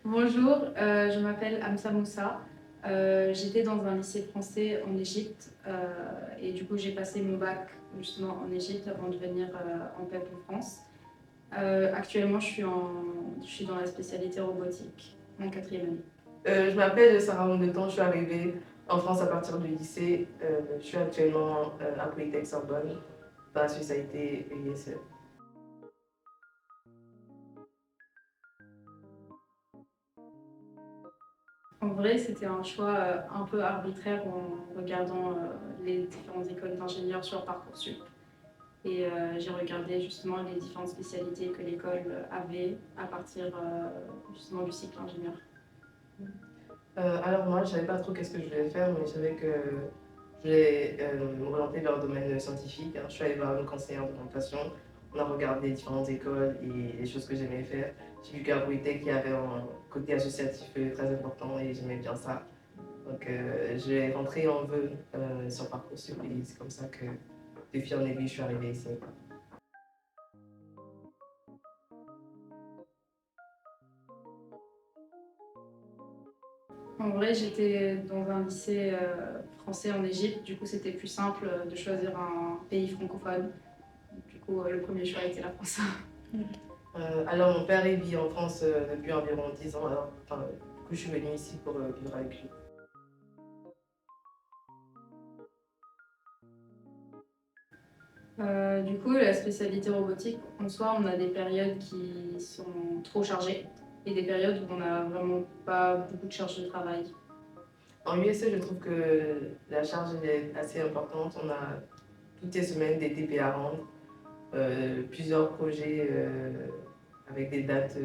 Bonjour, je m'appelle Amsa Moussa. J'étais dans un lycée français en Égypte et du coup j'ai passé mon bac justement en Égypte avant de venir en PEP en France. Actuellement je suis dans la spécialité robotique, en quatrième année. Je m'appelle Sarah Mondeton, je suis arrivée en France à partir du lycée. Je suis actuellement à Polytech Sorbonne, dans la spécialité EISE. En vrai, c'était un choix un peu arbitraire en regardant les différentes écoles d'ingénieurs sur Parcoursup. Et j'ai regardé justement les différentes spécialités que l'école avait à partir justement du cycle ingénieur. Alors moi, je ne savais pas trop qu'est-ce que je voulais faire, mais je savais que je voulais m'orienter vers le domaine scientifique. Je suis allée voir une conseillère d'orientation. On a regardé différentes écoles et les choses que j'aimais faire. J'ai vu qu'à Polytech, il y avait un côté associatif très important et j'aimais bien ça. Donc, je vais rentrer en vœu sur Parcoursup et c'est comme ça que, de fil en aiguille, je suis arrivée ici. En vrai, j'étais dans un lycée français en Égypte, du coup c'était plus simple de choisir un pays francophone. Du coup, le premier choix était la France. Alors, mon père il vit en France depuis environ 10 ans. Alors, du coup, je suis venue ici pour vivre avec lui. Du coup, la spécialité robotique, en soi, on a des périodes qui sont trop chargées et des périodes où on n'a vraiment pas beaucoup de charge de travail. En USC, je trouve que la charge est assez importante. On a toutes les semaines des TP à rendre, plusieurs projets avec des dates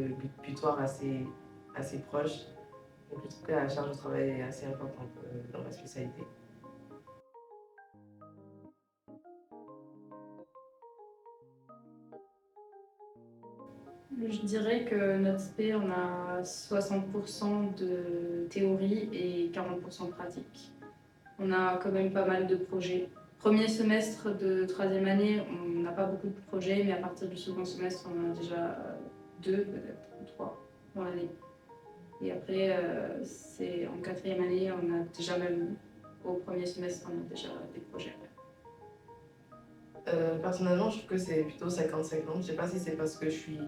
butoirs assez proches. Donc, je trouve que la charge de travail est assez importante dans ma spécialité. Je dirais que notre spé, on a 60% de théorie et 40% de pratique. On a quand même pas mal de projets. Premier semestre de troisième année, on n'a pas beaucoup de projets, mais à partir du second semestre, on en a déjà deux, peut-être, ou trois dans l'année. Et après, c'est en quatrième année, on a déjà même, au premier semestre, on a déjà des projets. Personnellement, je trouve que c'est plutôt 50-50. Je ne sais pas si c'est parce que je suis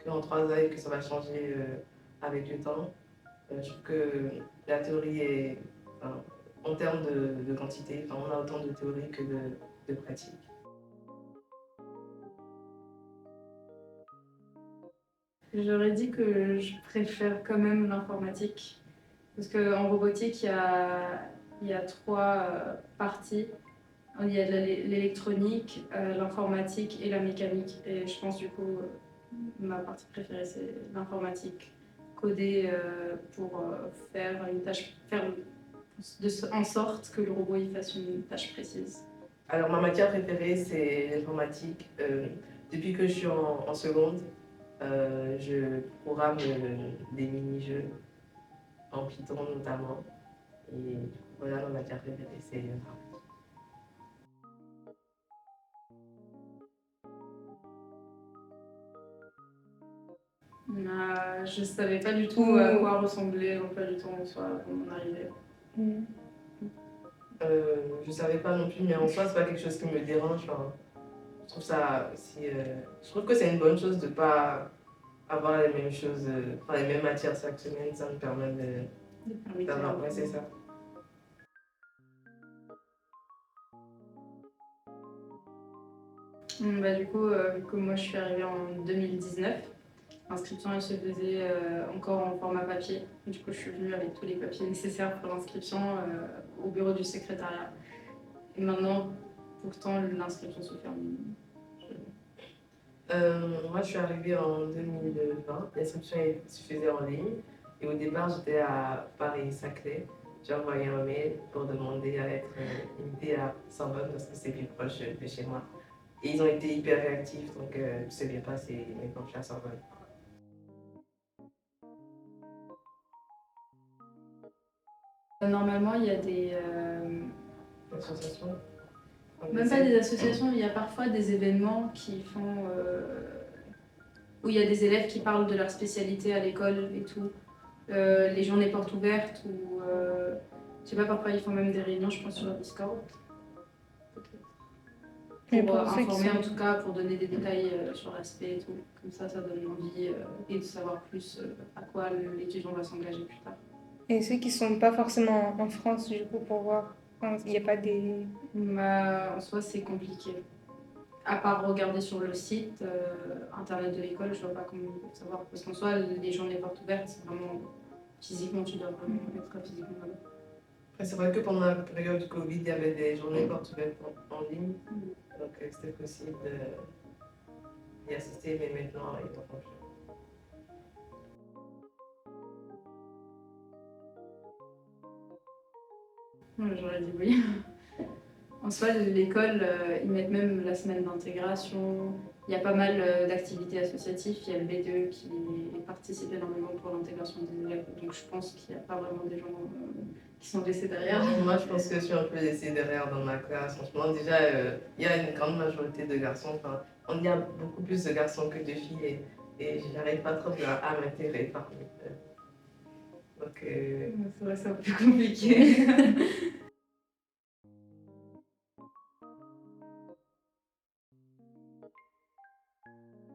que en 3 ans et que ça va changer avec le temps. Je trouve que la théorie est, enfin, en termes de quantité, enfin, on a autant de théorie que de pratique. J'aurais dit que je préfère quand même l'informatique. Parce qu'en robotique, il y a trois parties. Il y a l'électronique, l'informatique et la mécanique. Et je pense du coup, ma partie préférée, c'est l'informatique. Coder pour faire une tâche, en sorte que le robot il fasse une tâche précise. Alors, ma matière préférée, c'est l'informatique. Depuis que je suis en seconde, je programme des mini-jeux en Python notamment. Et voilà, ma matière préférée, c'est l'informatique. Je ne savais pas du tout à quoi ressemblait l'emploi du temps en soi quand on arrivait. Je ne savais pas non plus, mais en soi, c'est pas quelque chose qui me dérange. Enfin, je trouve ça aussi. Je trouve que c'est une bonne chose de ne pas avoir les mêmes choses, enfin, les mêmes matières chaque semaine. Ça me permet d'avoir. Ouais, c'est ça. Du coup, vu que moi je suis arrivée en 2019, l'inscription elle se faisait encore en format papier. Du coup, je suis venue avec tous les papiers nécessaires pour l'inscription au bureau du secrétariat. Et maintenant, pourtant, l'inscription se fait en ligne. Moi, je suis arrivée en 2020. L'inscription se faisait en ligne. Et au départ, j'étais à Paris-Saclay. J'ai envoyé un mail pour demander à être invitée à Sorbonne parce que c'est plus proche de chez moi. Et ils ont été hyper réactifs, donc tout s'est bien passé. Maintenant, je suis à Sorbonne. Normalement, il y a des. L'association. Même pas des associations, il y a parfois des événements qui font où il y a des élèves qui parlent de leur spécialité à l'école et tout. Les journées portes ouvertes ou je sais pas, parfois ils font même des réunions, je pense, sur leur Discord. Pour informer en tout cas, pour donner des détails sur l'aspect et tout. Comme ça donne envie et de savoir plus à quoi l'étudiant va s'engager plus tard. Et ceux qui sont pas forcément en France, du coup, pour voir, il n'y a pas des... En soi, c'est compliqué. À part regarder sur le site internet de l'école, je vois pas comment savoir. Parce qu'en soi, les journées portes ouvertes, c'est vraiment physiquement, tu dois vraiment être physiquement là-bas. Après, c'est vrai que pendant la période du Covid, il y avait des journées portes ouvertes en ligne. Donc, c'était possible d'y assister, mais maintenant, ils n'en font plus. J'aurais dit oui. En soi, l'école, ils mettent même la semaine d'intégration. Il y a pas mal d'activités associatives. Il y a le B2 qui participe énormément pour l'intégration des élèves. Donc je pense qu'il n'y a pas vraiment des gens qui sont laissés derrière. Moi, je pense que je suis un peu laissée derrière dans ma classe. Franchement, déjà, il y a une grande majorité de garçons. Enfin, on y a beaucoup plus de garçons que de filles. Et je n'arrive pas trop à m'intégrer parmi eux. Donc, c'est vrai, c'est un peu compliqué.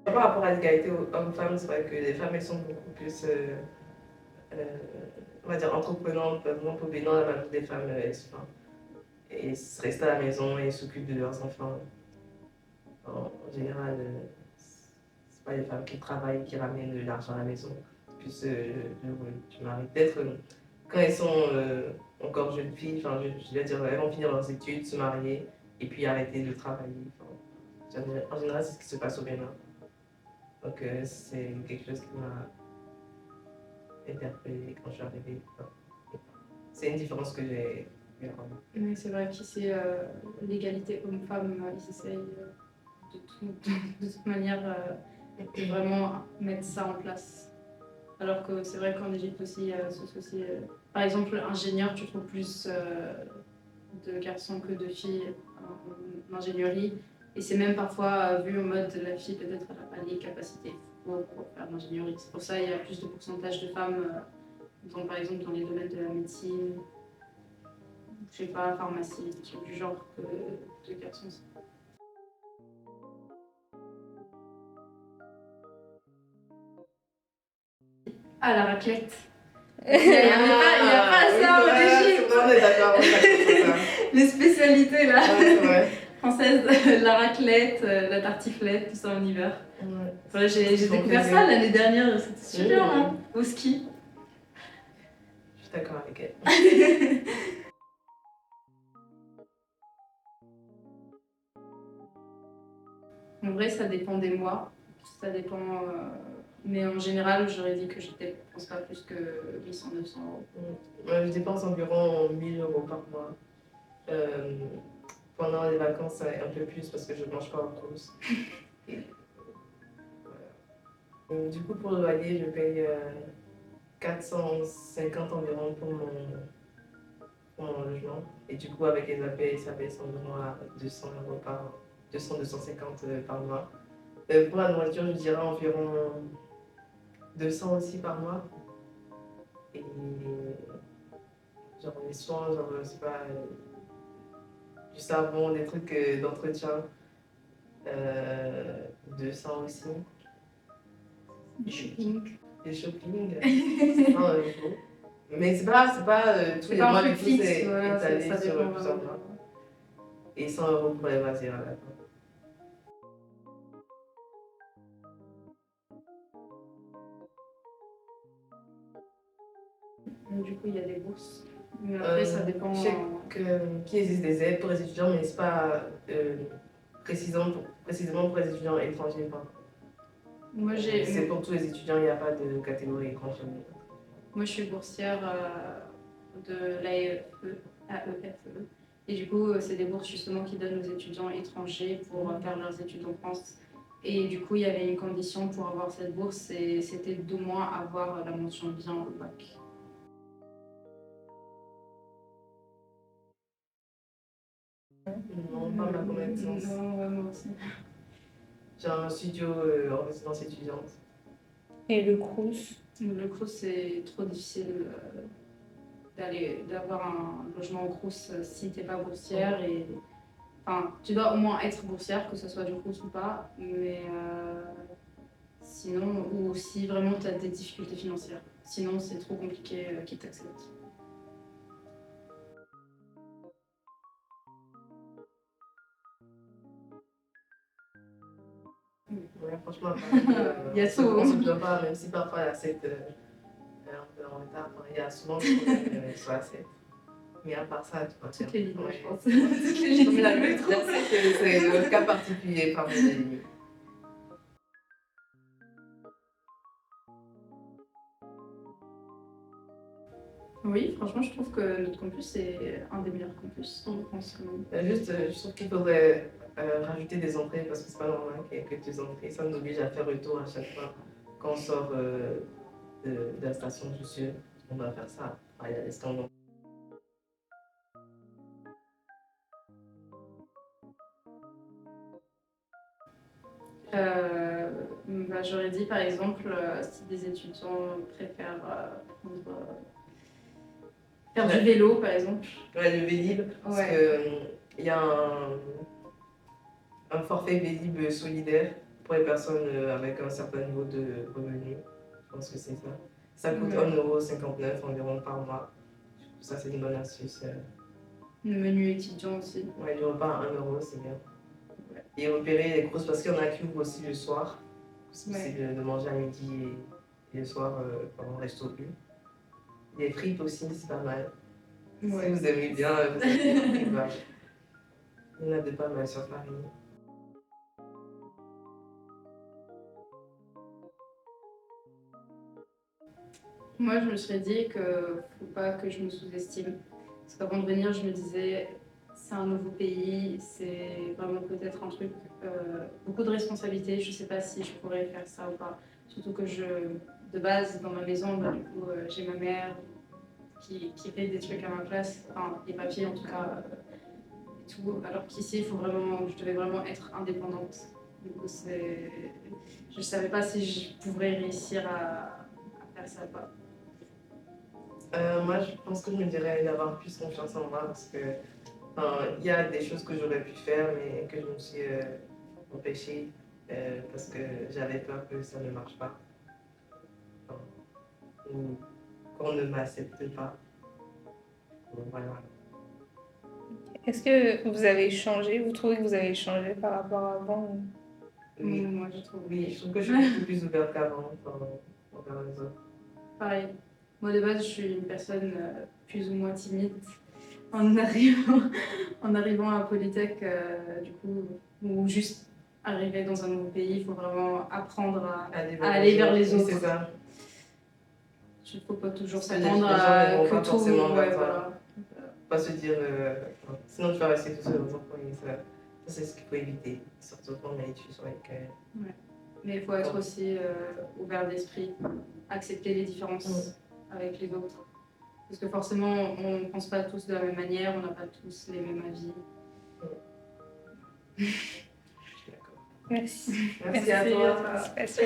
Par rapport à l'égalité hommes-femmes, c'est vrai que les femmes, elles sont beaucoup plus, on va dire, entreprenantes, moins pour la majorité des femmes, elles restent à la maison et s'occupent de leurs enfants. En général, c'est pas les femmes qui travaillent, qui ramènent de l'argent à la maison. Plus du mari. Peut-être quand elles sont encore jeunes filles, enfin, je veux dire, elles vont finir leurs études, se marier et puis arrêter de travailler. Enfin, en général, c'est ce qui se passe au Bénin. Donc, c'est quelque chose qui m'a interpellée quand je suis arrivée. Enfin, c'est une différence que j'ai vue. Oui, c'est vrai qu'ici, l'égalité homme-femme, ils essayent de toute manière de vraiment mettre ça en place. Alors que c'est vrai qu'en Égypte aussi, ce souci. Par exemple, ingénieur, tu trouves plus de garçons que de filles en ingénierie. Et c'est même parfois vu en mode la fille, peut-être, elle n'a pas les capacités pour faire l'ingénierie. C'est pour ça qu'il y a plus de pourcentage de femmes, par exemple, dans les domaines de la médecine, je sais pas, pharmacie, des trucs du genre que de garçons. Ah, la raclette. Il n'y a pas ça en Égypte. On est d'accord, on est d'accord. Les spécialités là, Ouais, françaises, la raclette, la tartiflette, tout ça en hiver. Ouais, j'ai découvert ça l'année dernière, c'était super, hein, au ski. Je suis d'accord avec elle. En vrai, ça dépend des mois. Ça dépend. Mais en général, j'aurais dit que je dépense pas plus que 800-900 euros. Je dépense environ 1000 euros par mois. Pendant les vacances, un peu plus parce que je ne mange pas en course. Voilà. Du coup, pour le loyer, je paye 450 environ pour mon logement. Et du coup, avec les appels, ça baisse environ à 200 euros 250 par mois. Pour la nourriture, je dirais environ 200 aussi par mois. Et genre les soins, genre, c'est pas, du savon, des trucs d'entretien, 200 aussi. Du shopping. Des shopping, 100 euros. Mais c'est pas tous les mois, du coup, c'est étalé sur plusieurs mois. Et 100 euros pour les loisirs à la fin. Du coup, il y a des bourses. Mais après, ça dépend. Je sais qu'il existe des aides pour les étudiants, mais c'est pas précisément pour les étudiants étrangers. Moi, c'est pour tous les étudiants, il n'y a pas de catégorie étrangère. Moi, je suis boursière de l'AEFE. Et du coup, c'est des bourses justement qui donnent aux étudiants étrangers pour faire leurs études en France. Et du coup, il y avait une condition pour avoir cette bourse, et c'était d'au moins avoir la mention bien au bac. Non, pas ma connaissance. Non, moi aussi. J'ai un studio en résidence étudiante. Et le Crous? Le Crous, c'est trop difficile d'avoir un logement au Crous si t'es pas boursière. Et enfin, tu dois au moins être boursière, que ce soit du Crous ou pas, mais sinon, ou si vraiment tu as des difficultés financières. Sinon, c'est trop compliqué qu'ils t'acceptent. Ouais, franchement, Il y a tout, on hein. se plaint pas, même si parfois elle accepte un peu en retard. Enfin, il y a souvent des problèmes sur l'accepte. Mais à part ça, tu vois. Toutes les lignes, Ouais. je pense. Toutes les lignes. Comme la métro. C'est le cas particulier parmi les lignes. Oui, franchement, je trouve que notre campus est un des meilleurs campus en France quand même. Juste, je trouve qu'il faudrait rajouter des entrées parce que c'est pas normal qu'il y ait que deux entrées. Ça nous oblige à faire le tour à chaque fois quand on sort de la station. Je suis sûre on doit faire ça. Ah, il y a des stands. J'aurais dit par exemple, si des étudiants préfèrent faire du vélo par exemple. Ouais, le Vélib, parce Ouais. qu'il y a un forfait Vélib solidaire pour les personnes avec un certain niveau de revenu. Je pense que c'est ça. Ça coûte Ouais. 1,59 € environ par mois. Ça, c'est une bonne astuce. Le menu étudiant aussi. Ouais, du repas à 1 €, c'est bien. Et repérer les grosses, parce qu'il y en a qui ouvrent aussi le soir. C'est possible de manger à midi et le soir pendant le resto plus. Les frites aussi, c'est pas mal. Ouais. Si vous aimez bien, vous avez des frites, bah, il y en a de pas mal sur Paris. Moi, je me serais dit que faut pas que je me sous-estime. Parce qu'avant de venir, je me disais, c'est un nouveau pays, c'est vraiment peut-être un truc, beaucoup de responsabilités. Je sais pas si je pourrais faire ça ou pas. Surtout que de base, dans ma maison, bah, du coup, j'ai ma mère qui fait des trucs à ma place, enfin, les papiers en tout cas, et tout. Alors qu'ici, je devais vraiment être indépendante. Du coup, je savais pas si je pourrais réussir à faire ça ou pas. Moi, je pense que je me dirais d'avoir plus confiance en moi parce que il y a des choses que j'aurais pu faire mais que je me suis empêchée parce que j'avais peur que ça ne marche pas. Enfin, ou qu'on ne m'accepte pas. Donc, voilà. Est-ce que vous avez changé? Vous trouvez que vous avez changé par rapport à avant? Oui, Moi, je trouve. oui, je trouve que je suis beaucoup plus ouverte qu'avant envers les autres. Pareil. Moi, de base, je suis une personne plus ou moins timide. En arrivant, en arrivant à Polytech, du coup, ou juste arriver dans un nouveau pays, il faut vraiment apprendre à aller vers les Oui, autres. c'est ça. Il ne faut pas toujours Parce que s'attendre les gens à ne vont pas que tout. forcément Ouais, vers toi. voilà. Pas se dire, sinon tu vas rester tout seul dans un coin. Ça, c'est ce qu'il faut éviter. Surtout quand on est étudiant avec. Mais il faut être aussi ouvert d'esprit, accepter les différences avec les autres. Parce que forcément, on ne pense pas tous de la même manière, on n'a pas tous les mêmes avis. Je suis d'accord. Merci. Merci à toi. Participation.